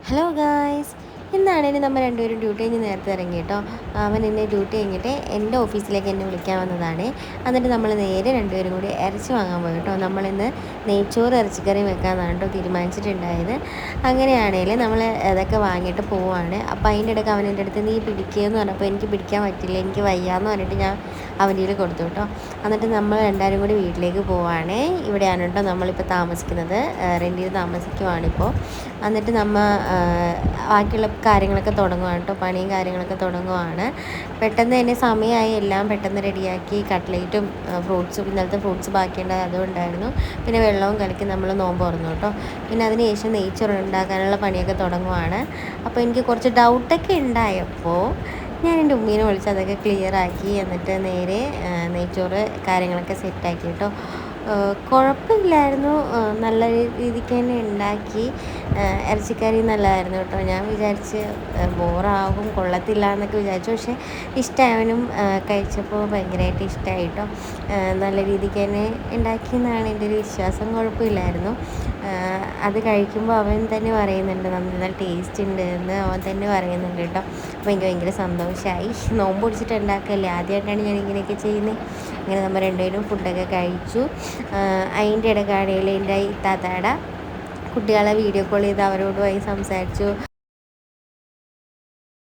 Hello guys, ഇന്നാണേലും നമ്മൾ രണ്ടുപേരും duty കഴിഞ്ഞ് നേരത്തെ ഇറങ്ങി കേട്ടോ. അവൻ എന്നെ ഡ്യൂട്ടി കഴിഞ്ഞിട്ട് എൻ്റെ ഓഫീസിലേക്ക് എന്നെ വിളിക്കാൻ വന്നതാണ്. എന്നിട്ട് നമ്മൾ നേരെ രണ്ടുപേരും കൂടി ഇറച്ചി വാങ്ങാൻ പോയി കേട്ടോ. നമ്മളിന്ന് നെയ്ച്ചോറ് ഇറച്ചിക്കറി വെക്കാമെന്നാണ് കേട്ടോ തീരുമാനിച്ചിട്ടുണ്ടായത്. അങ്ങനെയാണെങ്കിൽ നമ്മൾ അതൊക്കെ വാങ്ങിയിട്ട് പോവുകയാണ്. അപ്പോൾ അതിൻ്റെ ഇടയ്ക്ക് അവൻ എൻ്റെ അടുത്ത് നീ പിടിക്കുകയെന്ന് പറഞ്ഞപ്പോൾ എനിക്ക് പിടിക്കാൻ പറ്റില്ല, എനിക്ക് വയ്യാന്ന് പറഞ്ഞിട്ട് ഞാൻ അവൻ്റെ കയ്യിൽ കൊടുത്തു കേട്ടോ. എന്നിട്ട് നമ്മൾ രണ്ടാരും കൂടി വീട്ടിലേക്ക് പോവുകയാണ്. ഇവിടെയാണ് കേട്ടോ നമ്മളിപ്പോൾ താമസിക്കുന്നത്, റെൻറ്റിൽ താമസിക്കുവാണിപ്പോൾ. എന്നിട്ട് നമ്മൾ ബാക്കിയുള്ള കാര്യങ്ങളൊക്കെ തുടങ്ങുവാണ് കേട്ടോ, പണിയും കാര്യങ്ങളൊക്കെ തുടങ്ങുവാണ്. പെട്ടെന്ന് തന്നെ സമയമായി, എല്ലാം പെട്ടെന്ന് റെഡിയാക്കി. കട്ട്ലേറ്റും ഫ്രൂട്ട്സും, ഇന്നലത്തെ ഫ്രൂട്ട്സ് ബാക്കിയുണ്ടായി അതുകൊണ്ടായിരുന്നു. പിന്നെ വെള്ളവും കലക്കി നമ്മൾ നോമ്പ് തുറന്നു കേട്ടോ. പിന്നെ അതിനുശേഷം നെയ്ച്ചോറ് ഉണ്ടാക്കാനുള്ള പണിയൊക്കെ തുടങ്ങുവാണ്. അപ്പോൾ എനിക്ക് കുറച്ച് ഡൗട്ടൊക്കെ ഉണ്ടായപ്പോൾ ഞാൻ എൻ്റെ ഉമ്മീനെ വിളിച്ച് അതൊക്കെ ക്ലിയറാക്കി. എന്നിട്ട് നേരെ നെയ്ച്ചോറ് കാര്യങ്ങളൊക്കെ സെറ്റാക്കി കേട്ടോ. കുഴപ്പമില്ലായിരുന്നു, നല്ല രീതിക്ക് തന്നെ ഉണ്ടാക്കി. ഇറച്ചിക്കറി നല്ലതായിരുന്നു കേട്ടോ. ഞാൻ വിചാരിച്ച് ബോറാകും, കൊള്ളത്തില്ല എന്നൊക്കെ വിചാരിച്ചു. പക്ഷേ ഇഷ്ടമായവനും കഴിച്ചപ്പോൾ ഭയങ്കരമായിട്ട് ഇഷ്ടമായി കേട്ടോ. നല്ല രീതിക്ക് തന്നെ ഉണ്ടാക്കിയെന്നാണ് എൻ്റെ ഒരു വിശ്വാസം. കുഴപ്പമില്ലായിരുന്നു. അത് കഴിക്കുമ്പോൾ അവൻ തന്നെ പറയുന്നുണ്ട് നല്ല ടേസ്റ്റ് ഉണ്ട് എന്ന് അവൻ തന്നെ പറയുന്നുണ്ട് കേട്ടോ. അപ്പോൾ എനിക്ക് ഭയങ്കര സന്തോഷമായി. നോമ്പ് പിടിച്ചിട്ട് ഉണ്ടാക്കുകയല്ലേ, ആദ്യമായിട്ടാണ് ഞാൻ ഇങ്ങനെയൊക്കെ ചെയ്യുന്നത്. അങ്ങനെ നമ്മൾ രണ്ടുപേരും ഫുഡൊക്കെ കഴിച്ചു. അതിൻ്റെ ഇടയ്ക്കാണെങ്കിൽ എൻ്റെ ഇത്താത്തയുടെ കുട്ടികളെ വീഡിയോ കോൾ ചെയ്ത് അവരോടുമായി സംസാരിച്ചു.